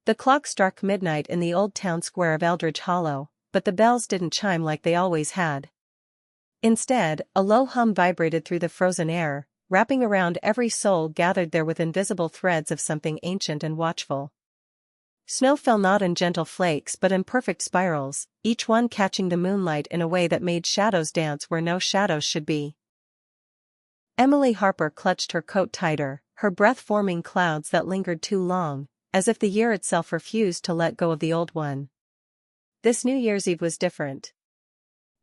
The clock struck midnight in the old town square of Eldridge Hollow, but the bells didn't chime like they always had. Instead, a low hum vibrated through the frozen air, wrapping around every soul gathered there with invisible threads of something ancient and watchful. Snow fell not in gentle flakes but in perfect spirals, each one catching the moonlight in a way that made shadows dance where no shadows should be. Emily Harper clutched her coat tighter, her breath forming clouds that lingered too long, as if the year itself refused to let go of the old one. This New Year's Eve was different.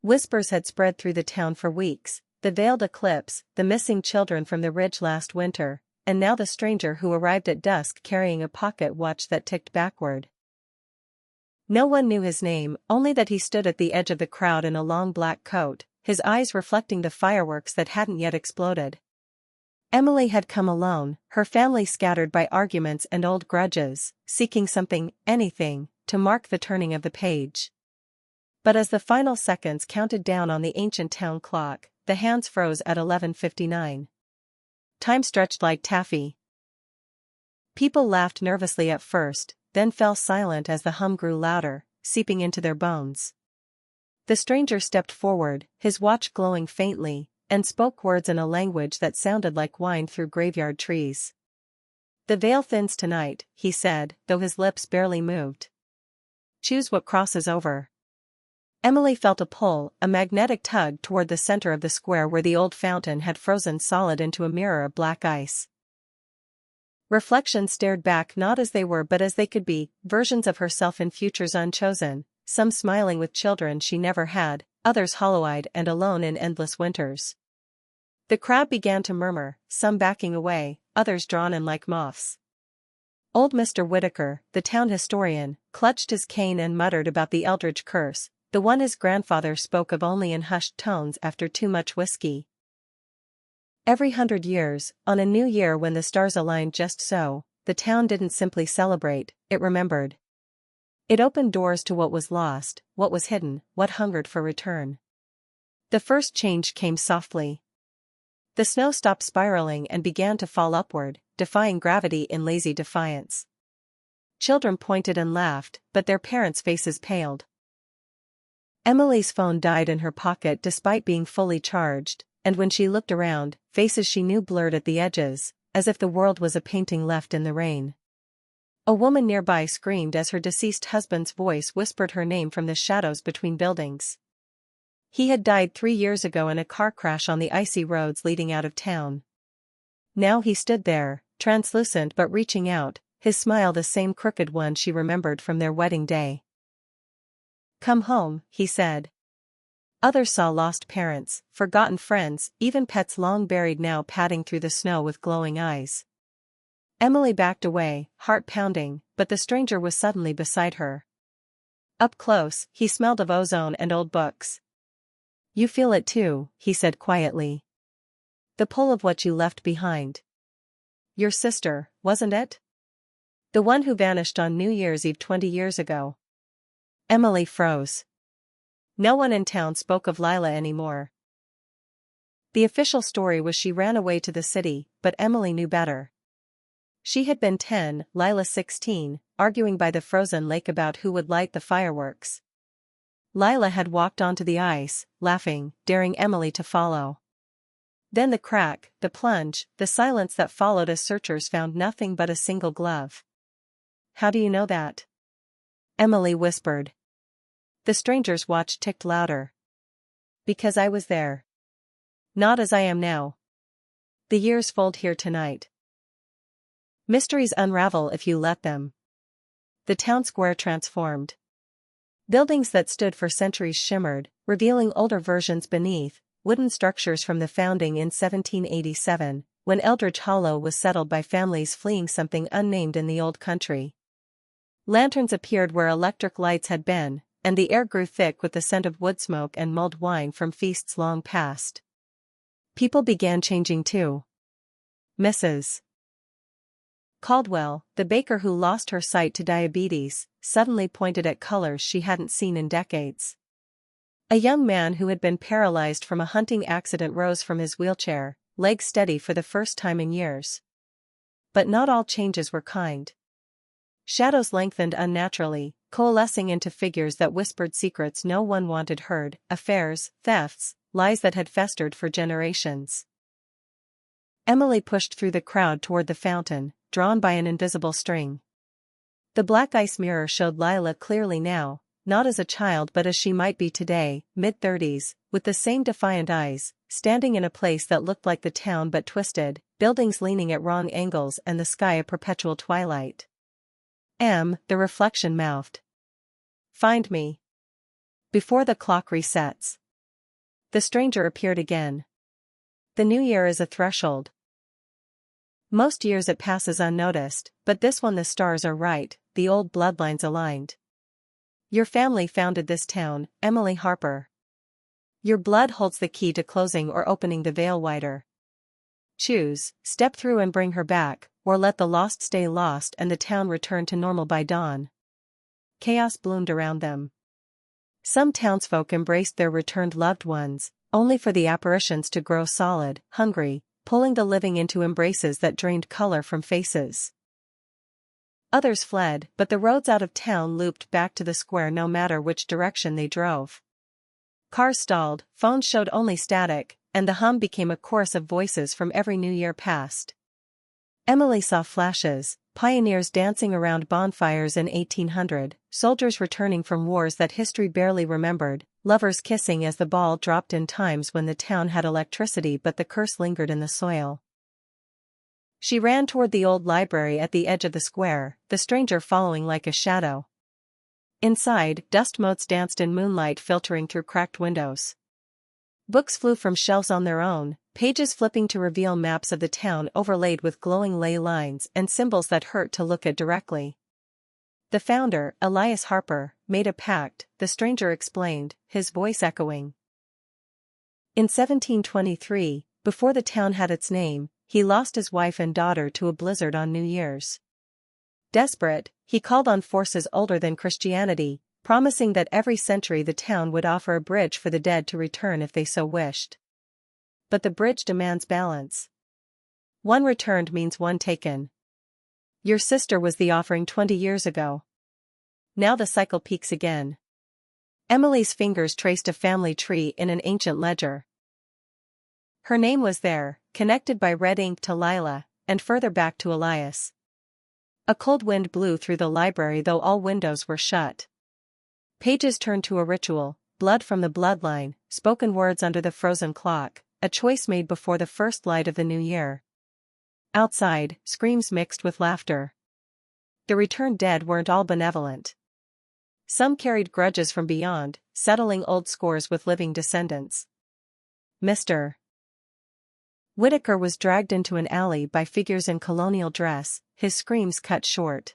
Whispers had spread through the town for weeks, the veiled eclipse, the missing children from the ridge last winter, and now the stranger who arrived at dusk carrying a pocket watch that ticked backward. No one knew his name, only that he stood at the edge of the crowd in a long black coat, his eyes reflecting the fireworks that hadn't yet exploded. Emily had come alone, her family scattered by arguments and old grudges, seeking something, anything, to mark the turning of the page. But as the final seconds counted down on the ancient town clock, the hands froze at 11:59. Time stretched like taffy. People laughed nervously at first, then fell silent as the hum grew louder, seeping into their bones. The stranger stepped forward, his watch glowing faintly, and spoke words in a language that sounded like wine through graveyard trees. "The veil thins tonight," he said, though his lips barely moved. "Choose what crosses over." Emily felt a pull, a magnetic tug toward the center of the square where the old fountain had frozen solid into a mirror of black ice. Reflections stared back not as they were but as they could be, versions of herself in futures unchosen, some smiling with children she never had, others hollow-eyed and alone in endless winters. The crowd began to murmur, some backing away, others drawn in like moths. Old Mr. Whitaker, the town historian, clutched his cane and muttered about the Eldridge curse, the one his grandfather spoke of only in hushed tones after too much whiskey. Every 100 years, on a new year when the stars aligned just so, the town didn't simply celebrate, it remembered. It opened doors to what was lost, what was hidden, what hungered for return. The first change came softly. The snow stopped spiraling and began to fall upward, defying gravity in lazy defiance. Children pointed and laughed, but their parents' faces paled. Emily's phone died in her pocket despite being fully charged, and when she looked around, faces she knew blurred at the edges, as if the world was a painting left in the rain. A woman nearby screamed as her deceased husband's voice whispered her name from the shadows between buildings. He had died 3 years ago in a car crash on the icy roads leading out of town. Now he stood there, translucent but reaching out, his smile the same crooked one she remembered from their wedding day. "Come home," he said. Others saw lost parents, forgotten friends, even pets long buried now padding through the snow with glowing eyes. Emily backed away, heart pounding, but the stranger was suddenly beside her. Up close, he smelled of ozone and old books. "You feel it too," he said quietly. "The pull of what you left behind. Your sister, wasn't it? The one who vanished on New Year's Eve 20 years ago." Emily froze. No one in town spoke of Lila anymore. The official story was she ran away to the city, but Emily knew better. She had been 10, Lila 16, arguing by the frozen lake about who would light the fireworks. Lila had walked onto the ice, laughing, daring Emily to follow. Then the crack, the plunge, the silence that followed as searchers found nothing but a single glove. "How do you know that?" Emily whispered. The stranger's watch ticked louder. "Because I was there. Not as I am now. The years fold here tonight. Mysteries unravel if you let them." The town square transformed. Buildings that stood for centuries shimmered, revealing older versions beneath, wooden structures from the founding in 1787, when Eldridge Hollow was settled by families fleeing something unnamed in the old country. Lanterns appeared where electric lights had been, and the air grew thick with the scent of wood smoke and mulled wine from feasts long past. People began changing too. Mrs. Caldwell, the baker who lost her sight to diabetes, suddenly pointed at colors she hadn't seen in decades. A young man who had been paralyzed from a hunting accident rose from his wheelchair, legs steady for the first time in years. But not all changes were kind. Shadows lengthened unnaturally, coalescing into figures that whispered secrets no one wanted heard, affairs, thefts, lies that had festered for generations. Emily pushed through the crowd toward the fountain, drawn by an invisible string. The black ice mirror showed Lila clearly now, not as a child but as she might be today, mid-30s, with the same defiant eyes, standing in a place that looked like the town but twisted, buildings leaning at wrong angles and the sky a perpetual twilight. The reflection mouthed. Find me. Before the clock resets. The stranger appeared again. The new year is a threshold. Most years it passes unnoticed, but this one the stars are right, the old bloodlines aligned. Your family founded this town, Emily Harper. Your blood holds the key to closing or opening the veil wider. Choose, step through and bring her back, or let the lost stay lost and the town return to normal by dawn. Chaos bloomed around them. Some townsfolk embraced their returned loved ones, only for the apparitions to grow solid, hungry, pulling the living into embraces that drained color from faces. Others fled, but the roads out of town looped back to the square no matter which direction they drove. Cars stalled, phones showed only static, and the hum became a chorus of voices from every New Year past. Emily saw flashes, pioneers dancing around bonfires in 1800, soldiers returning from wars that history barely remembered, lovers kissing as the ball dropped in times when the town had electricity but the curse lingered in the soil. She ran toward the old library at the edge of the square, the stranger following like a shadow. Inside, dust motes danced in moonlight filtering through cracked windows. Books flew from shelves on their own, pages flipping to reveal maps of the town overlaid with glowing ley lines and symbols that hurt to look at directly. The founder, Elias Harper, made a pact, the stranger explained, his voice echoing. In 1723, before the town had its name, he lost his wife and daughter to a blizzard on New Year's. Desperate, he called on forces older than Christianity, promising that every century the town would offer a bridge for the dead to return if they so wished. But the bridge demands balance. One returned means one taken. Your sister was the offering 20 years ago. Now the cycle peaks again. Emily's fingers traced a family tree in an ancient ledger. Her name was there, connected by red ink to Lila, and further back to Elias. A cold wind blew through the library though all windows were shut. Pages turned to a ritual, blood from the bloodline, spoken words under the frozen clock, a choice made before the first light of the new year. Outside, screams mixed with laughter. The returned dead weren't all benevolent. Some carried grudges from beyond, settling old scores with living descendants. Mr. Whitaker was dragged into an alley by figures in colonial dress, his screams cut short.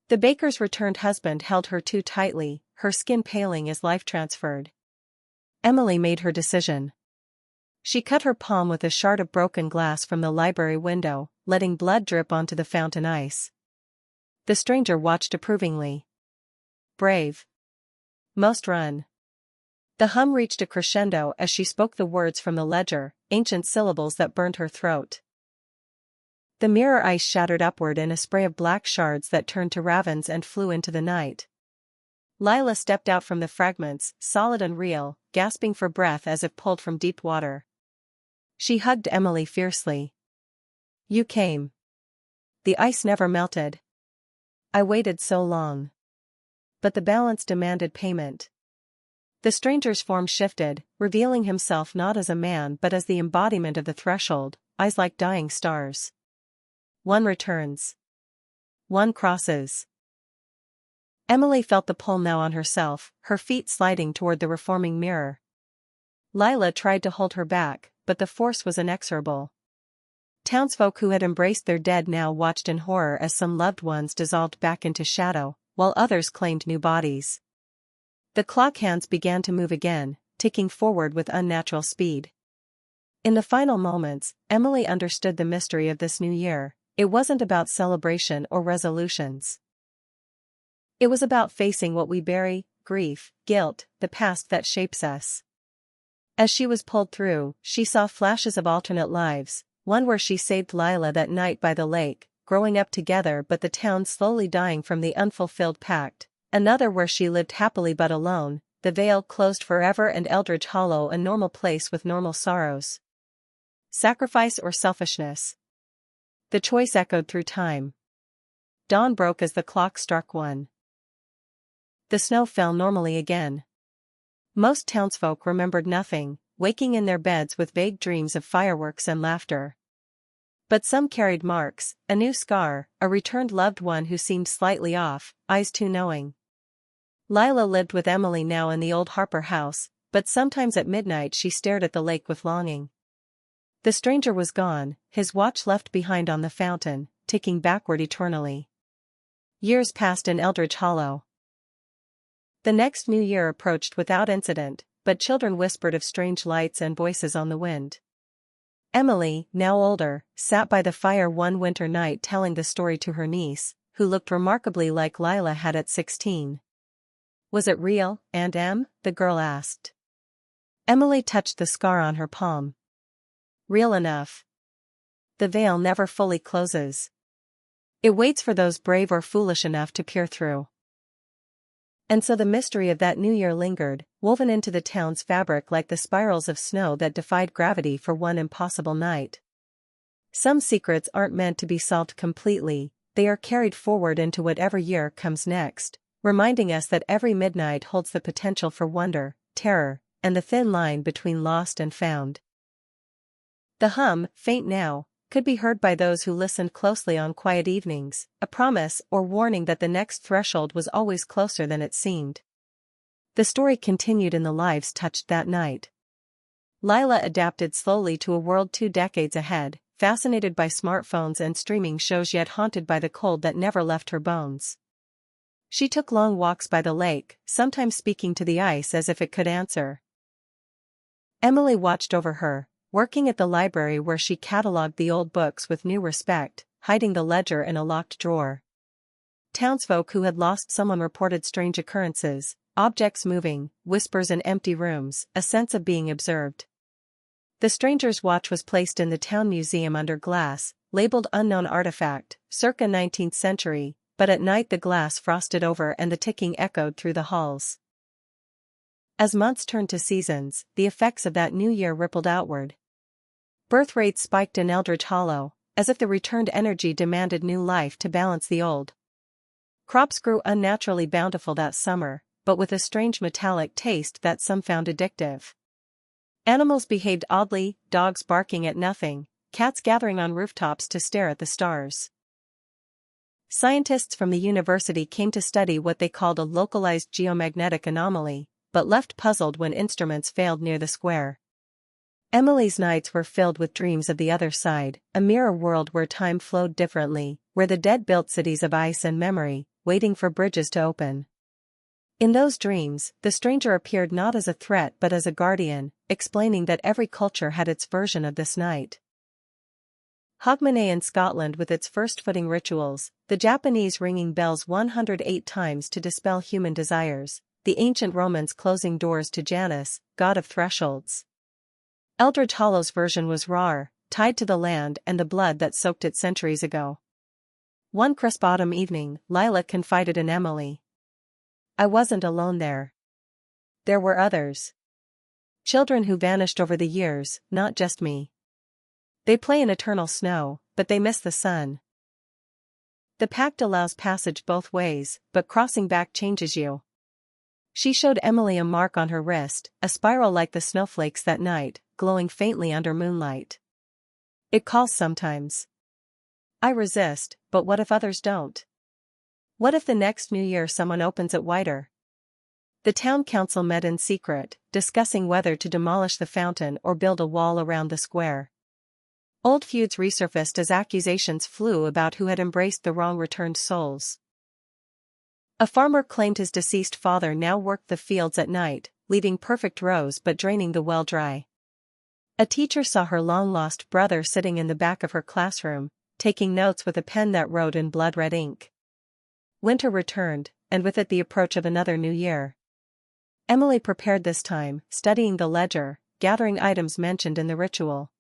The baker's returned husband held her too tightly, her skin paling as life transferred. Emily made her decision. She cut her palm with a shard of broken glass from the library window, letting blood drip onto the fountain ice. The stranger watched approvingly. Brave. Most run. The hum reached a crescendo as she spoke the words from the ledger, ancient syllables that burned her throat. The mirror ice shattered upward in a spray of black shards that turned to ravens and flew into the night. Lila stepped out from the fragments, solid and real, gasping for breath as if pulled from deep water. She hugged Emily fiercely. You came. The ice never melted. I waited so long. But the balance demanded payment. The stranger's form shifted, revealing himself not as a man but as the embodiment of the threshold, eyes like dying stars. One returns. One crosses. Emily felt the pull now on herself, her feet sliding toward the reforming mirror. Lila tried to hold her back, but the force was inexorable. Townsfolk who had embraced their dead now watched in horror as some loved ones dissolved back into shadow, while others claimed new bodies. The clock hands began to move again, ticking forward with unnatural speed. In the final moments, Emily understood the mystery of this new year. It wasn't about celebration or resolutions. It was about facing what we bury, grief, guilt, the past that shapes us. As she was pulled through, she saw flashes of alternate lives, one where she saved Lila that night by the lake, growing up together but the town slowly dying from the unfulfilled pact, another where she lived happily but alone, the Vale closed forever and Eldridge Hollow a normal place with normal sorrows. Sacrifice or selfishness? The choice echoed through time. Dawn broke as the clock struck 1. The snow fell normally again. Most townsfolk remembered nothing, waking in their beds with vague dreams of fireworks and laughter. But some carried marks, a new scar, a returned loved one who seemed slightly off, eyes too knowing. Lila lived with Emily now in the old Harper house, but sometimes at midnight she stared at the lake with longing. The stranger was gone, his watch left behind on the fountain, ticking backward eternally. Years passed in Eldridge Hollow. The next new year approached without incident, but children whispered of strange lights and voices on the wind. Emily, now older, sat by the fire one winter night telling the story to her niece, who looked remarkably like Lila had at 16. "Was it real, Aunt Em?" the girl asked. Emily touched the scar on her palm. "Real enough. The veil never fully closes. It waits for those brave or foolish enough to peer through." And so the mystery of that new year lingered, woven into the town's fabric like the spirals of snow that defied gravity for one impossible night. Some secrets aren't meant to be solved completely, they are carried forward into whatever year comes next, reminding us that every midnight holds the potential for wonder, terror, and the thin line between lost and found. The hum, faint now, could be heard by those who listened closely on quiet evenings, a promise or warning that the next threshold was always closer than it seemed. The story continued in the lives touched that night. Lila adapted slowly to a world 2 decades ahead, fascinated by smartphones and streaming shows yet haunted by the cold that never left her bones. She took long walks by the lake, sometimes speaking to the ice as if it could answer. Emily watched over her, working at the library where she catalogued the old books with new respect, hiding the ledger in a locked drawer. Townsfolk who had lost someone reported strange occurrences, objects moving, whispers in empty rooms, a sense of being observed. The stranger's watch was placed in the town museum under glass, labeled unknown artifact, circa 19th century, but at night the glass frosted over and the ticking echoed through the halls. As months turned to seasons, the effects of that new year rippled outward. Birth rates spiked in Eldridge Hollow, as if the returned energy demanded new life to balance the old. Crops grew unnaturally bountiful that summer, but with a strange metallic taste that some found addictive. Animals behaved oddly, dogs barking at nothing, cats gathering on rooftops to stare at the stars. Scientists from the university came to study what they called a localized geomagnetic anomaly, but left puzzled when instruments failed near the square. Emily's nights were filled with dreams of the other side, a mirror world where time flowed differently, where the dead built cities of ice and memory, waiting for bridges to open. In those dreams, the stranger appeared not as a threat but as a guardian, explaining that every culture had its version of this night. Hogmanay in Scotland with its first footing rituals, the Japanese ringing bells 108 times to dispel human desires, the ancient Romans closing doors to Janus, god of thresholds. Eldridge Hollow's version was rawer, tied to the land and the blood that soaked it centuries ago. One crisp autumn evening, Lila confided in Emily. "I wasn't alone there. There were others. Children who vanished over the years, not just me. They play in eternal snow, but they miss the sun. The pact allows passage both ways, but crossing back changes you." She showed Emily a mark on her wrist, a spiral like the snowflakes that night, glowing faintly under moonlight. "It calls sometimes. I resist, but what if others don't? What if the next new year someone opens it wider?" The town council met in secret, discussing whether to demolish the fountain or build a wall around the square. Old feuds resurfaced as accusations flew about who had embraced the wrong returned souls. A farmer claimed his deceased father now worked the fields at night, leaving perfect rows but draining the well dry. A teacher saw her long-lost brother sitting in the back of her classroom, taking notes with a pen that wrote in blood-red ink. Winter returned, and with it the approach of another new year. Emily prepared this time, studying the ledger, gathering items mentioned in the ritual.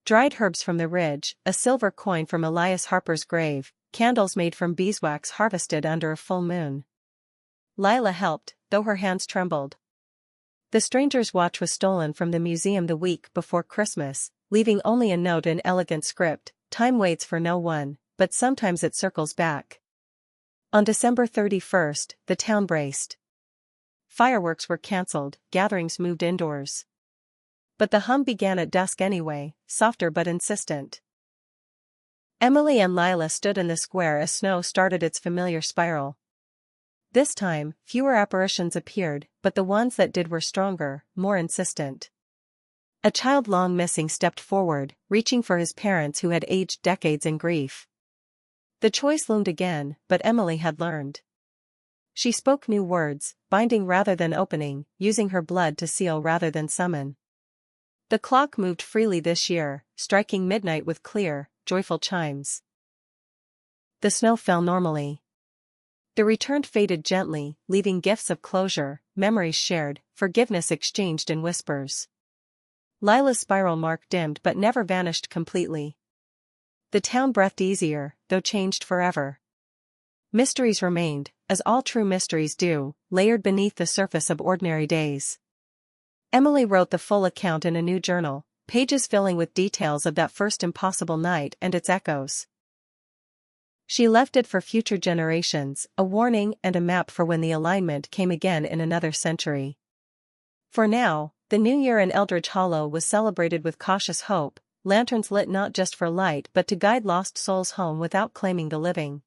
dried herbs from the ridge, a silver coin from Elias Harper's grave, candles made from beeswax harvested under a full moon. Lila helped, though her hands trembled. The stranger's watch was stolen from the museum the week before Christmas, leaving only a note in elegant script: "Time waits for no one, but sometimes it circles back." On December 31st, the town braced. Fireworks were cancelled, gatherings moved indoors. But the hum began at dusk anyway, softer but insistent. Emily and Lila stood in the square as snow started its familiar spiral. This time, fewer apparitions appeared, but the ones that did were stronger, more insistent. A child long missing stepped forward, reaching for his parents who had aged decades in grief. The choice loomed again, but Emily had learned. She spoke new words, binding rather than opening, using her blood to seal rather than summon. The clock moved freely this year, striking midnight with clear, joyful chimes. The snow fell normally. The returned faded gently, leaving gifts of closure, memories shared, forgiveness exchanged in whispers. Lila's spiral mark dimmed but never vanished completely. The town breathed easier, though changed forever. Mysteries remained, as all true mysteries do, layered beneath the surface of ordinary days. Emily wrote the full account in a new journal, pages filling with details of that first impossible night and its echoes. She left it for future generations, a warning and a map for when the alignment came again in another century. For now, the new year in Eldridge Hollow was celebrated with cautious hope, lanterns lit not just for light but to guide lost souls home without claiming the living.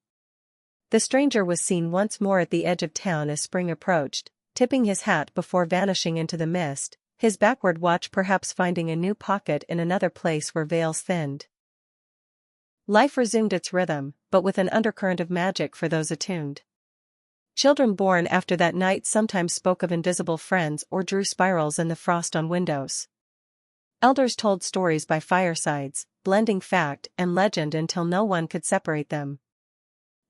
The stranger was seen once more at the edge of town as spring approached, tipping his hat before vanishing into the mist, his backward watch perhaps finding a new pocket in another place where veils thinned. Life resumed its rhythm, but with an undercurrent of magic for those attuned. Children born after that night sometimes spoke of invisible friends or drew spirals in the frost on windows. Elders told stories by firesides, blending fact and legend until no one could separate them.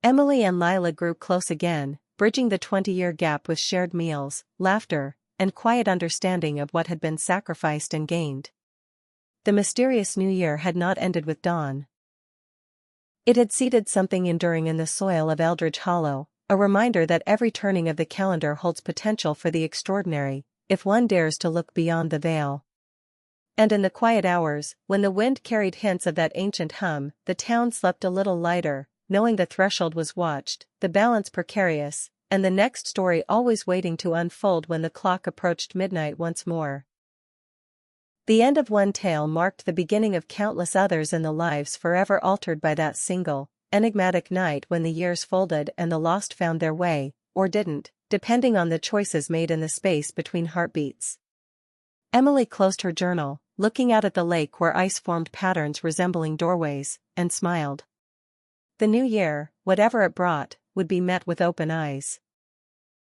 Emily and Lila grew close again, bridging the 20-year gap with shared meals, laughter, and quiet understanding of what had been sacrificed and gained. The mysterious new year had not ended with dawn. It had seeded something enduring in the soil of Eldridge Hollow, a reminder that every turning of the calendar holds potential for the extraordinary, if one dares to look beyond the veil. And in the quiet hours, when the wind carried hints of that ancient hum, the town slept a little lighter, knowing the threshold was watched, the balance precarious, and the next story always waiting to unfold when the clock approached midnight once more. The end of one tale marked the beginning of countless others in the lives forever altered by that single, enigmatic night when the years folded and the lost found their way, or didn't, depending on the choices made in the space between heartbeats. Emily closed her journal, looking out at the lake where ice formed patterns resembling doorways, and smiled. The new year, whatever it brought, would be met with open eyes.